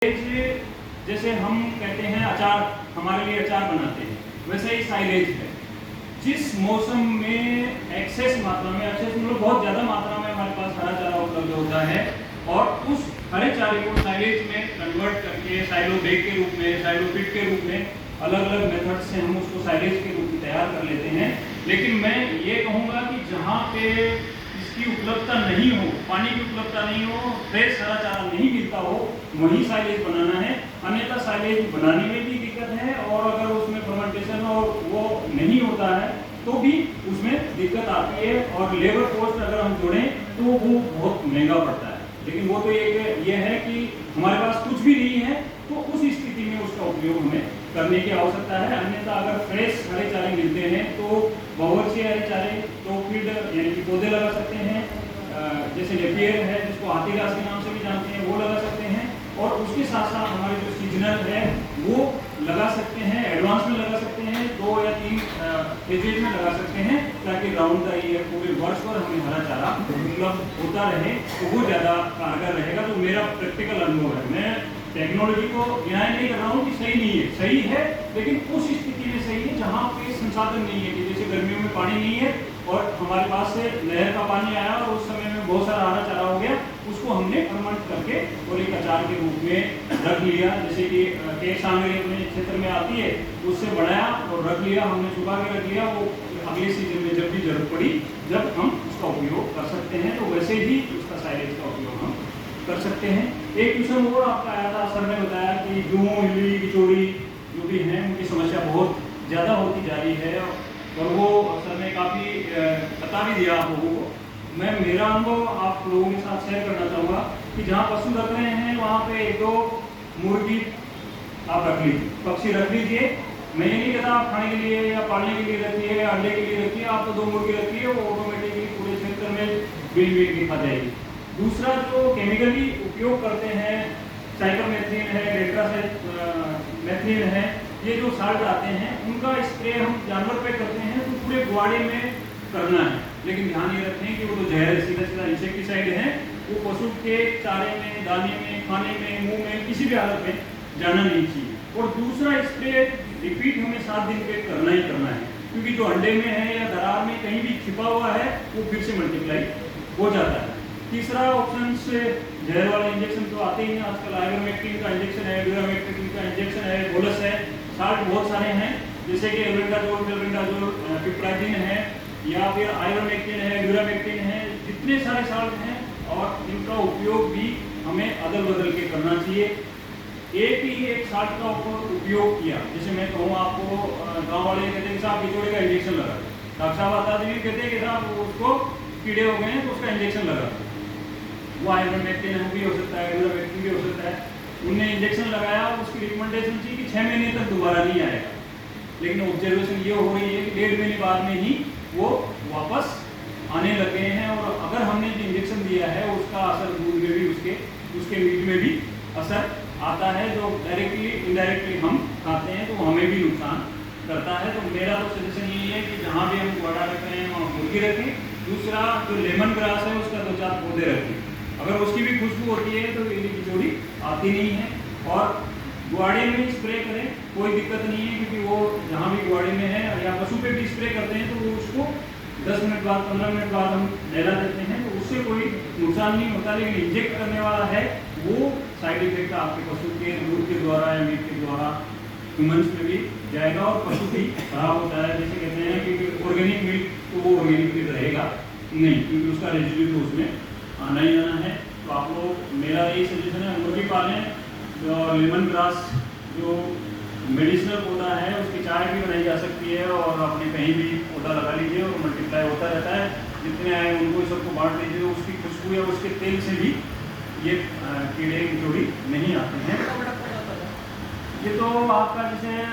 जैसे हम कहते हैं अचार, हमारे लिए अचार बनाते हैं, वैसे ही साइलेज है। जिस मौसम में एक्सेस मात्रा में, एक्सेस मतलब बहुत ज़्यादा मात्रा में हमारे पास हरा चारा उपलब्ध होता है और उस हरे चारे को साइलेज में कन्वर्ट करके साइलो बैग के रूप में, साइलो पिट के रूप में, अलग अलग मेथड से हम उसको साइलेज के रूप में तैयार कर लेते हैं। लेकिन मैं ये कहूँगा कि जहाँ पे इसकी उपलब्धता नहीं हो, पानी की उपलब्धता नहीं हो, फ्रेश हरा चारा नहीं मिलता हो, वही साइलेज बनाना है। अन्यथा साइलेज बनाने में भी दिक्कत है और अगर उसमें फर्मेंटेशन और वो नहीं होता है तो भी उसमें दिक्कत आती है और लेबर कॉस्ट अगर हम जोड़ें तो वो बहुत महंगा पड़ता है। लेकिन वो तो ये है कि हमारे पास कुछ भी नहीं है तो उस स्थिति में उसका उपयोग हमें करने की आवश्यकता है। अन्यथा अगर फ्रेश हरे चारे मिलते हैं तो बहुत से हरे चारे तो फीड यानी कि पौधे लगा सकते हैं, जैसे नेपियर है जिसको हाथी घास के नाम से भी जानते हैं, वो लगा सकते हैं। और उसके साथ साथ हमारे जो सीजनल है वो लगा सकते हैं, एडवांस में लगा सकते हैं, 2 या 3 फेजेज में लगा सकते हैं ताकि राउंड द ईयर पूरे वर्ष पर हमें हरा चारा उपलब्ध होता रहे, तो वो ज़्यादा कारगर रहेगा। तो मेरा प्रैक्टिकल अनुभव है। मैं टेक्नोलॉजी को डिनाई नहीं कर रहा हूँ कि सही नहीं है, सही है, लेकिन उस स्थिति में सही है जहाँ पे संसाधन नहीं है, कि जैसे गर्मियों में पानी नहीं है और हमारे पास से नहर का पानी आया और उस समय में बहुत सारा हरा चारा हो गया, उसको हमने फर्मेंट करके और एक अचार के रूप में रख लिया। जैसे कि केक सांगरी अपने क्षेत्र में आती है, उससे बनाया और रख लिया, हमने सुखा के रख लिया। वो अगले सीजन में जब भी जरूरत पड़ी जब हम उसका उपयोग कर सकते हैं, तो वैसे ही उसका साइलेज का उपयोग हम कर सकते हैं। एक क्वेश्चन और आपका आया था, सर ने बताया कि जूं, इमली, बिचौली जो भी हैं उनकी समस्या बहुत ज़्यादा होती जा रही है और वो सर ने काफ़ी बता भी दिया आप लोगों को। मैं मेरा अनुभव आप लोगों के साथ शेयर करना चाहूँगा कि जहाँ पशु रख रहे हैं वहाँ पे 1-2 मुर्गी आप रख लीजिए, पक्षी रख लीजिए। मैं ये नहीं कहता आप खाने के लिए या पालने के लिए रखिए या अंडे के लिए रखिए, आप तो 2 मुर्गी रखिए, वो ऑटोमेटिकली पूरे क्षेत्र में बिल दिखा जाएगी। दूसरा जो केमिकली उपयोग करते हैं, साइक्लोमेथ्रिन है, टेट्रासाइक्लोमेथ्रिन है, ये जो साल्ट आते हैं उनका स्प्रे हम जानवर पे करते हैं तो पूरे ग्वाड़े में करना है। लेकिन ध्यान ये रखें कि वो तो जहर सीधा इंसेक्टिसाइड है, वो पशु के चारे में, दाने में, खाने में, मुंह में, किसी भी हालत में जाना नहीं चाहिए। और दूसरा स्प्रे रिपीट हमें 7 दिन पे करना ही करना है, क्योंकि जो अंडे में है या दरार में कहीं भी छिपा हुआ है वो फिर से मल्टीप्लाई हो जाता है। तीसरा ऑप्शन से जहर वाले इंजेक्शन तो आते ही हैं आजकल, आइवरमेक्टिन का इंजेक्शन है, ड्यूरामेक्टिन का इंजेक्शन है, बोलस है, साल्ट बहुत सारे हैं जैसे कि एल्बेंडाजोल, फेल्बेंडाजोल, पिप्राजिन है या फिर आइवरमेक्टिन है, ड्यूरामेक्टिन है, जितने सारे साल्ट हैं और इनका उपयोग भी हमें अदल बदल के करना चाहिए। एक साल्ट का उपयोग किया, जैसे मैं कहूँ आपको, गाँव वाले कहते हैं कि साहब बिचौड़े का इंजेक्शन लगा, डॉक्टर साहब बता देंगे, कहते हैं कि साहब उसको कीड़े हो गए हैं तो उसका इंजेक्शन लगा। वो आइवरमेक्टिन भी हो सकता है, ड्यूरामेक्टिन भी हो सकता है। उनने इंजेक्शन लगाया, उसकी रिकमेंडेशन थी कि 6 महीने तक दोबारा नहीं आएगा, लेकिन ऑब्जर्वेशन ये हो रही है कि 1.5 महीने बाद में ही वो वापस आने लगे हैं। और अगर हमने जो इंजेक्शन दिया है उसका असर दूध में भी, उसके मीट में भी असर आता है, जो डायरेक्टली इनडायरेक्टली हम खाते हैं तो हमें भी नुकसान करता है। तो मेरा तो सजेशन यही है कि जहाँ भी हम ग्वाड़ा रख रहे हैं वहाँ मुर्गी रखें। दूसरा जो लेमन ग्रास है उसका 2-4 पौधे रखें, अगर उसकी भी खुशबू होती है तो इनकी बिचौली आती नहीं है। और ग्वाड़े में स्प्रे करें, कोई दिक्कत नहीं है, क्योंकि वो जहाँ भी ग्वाड़े में है या पशु पे भी स्प्रे करते हैं तो वो उसको 10 मिनट बाद, 15 मिनट बाद हम नहला देते हैं, तो उससे कोई नुकसान नहीं होता। लेकिन इंजेक्ट करने वाला है वो साइड इफेक्ट आपके पशु के दूध के द्वारा या मीट के द्वारा ह्यूमन्स में भी जाएगा और पशु भी खराब होता है। जैसे कहते हैं कि ऑर्गेनिक मीट तो वो ऑर्गेनिक मीट रहेगा नहीं, क्योंकि उसका रेजिड्यू तो उसमें आना ही आना है। तो आप लोग, मेरा यही सजेशन है, मुर्गी पालें। और लेमन ग्रास जो मेडिसिनल पौधा है उसकी चाय भी बनाई जा सकती है और अपने कहीं भी पौधा लगा लीजिए और मल्टीप्लाई होता रहता है। जितने आए उनको सबको बांट लीजिए, तो उसकी खुशबू या उसके तेल से भी ये कीड़े बिचौली नहीं आते हैं। ये तो आपका जैसे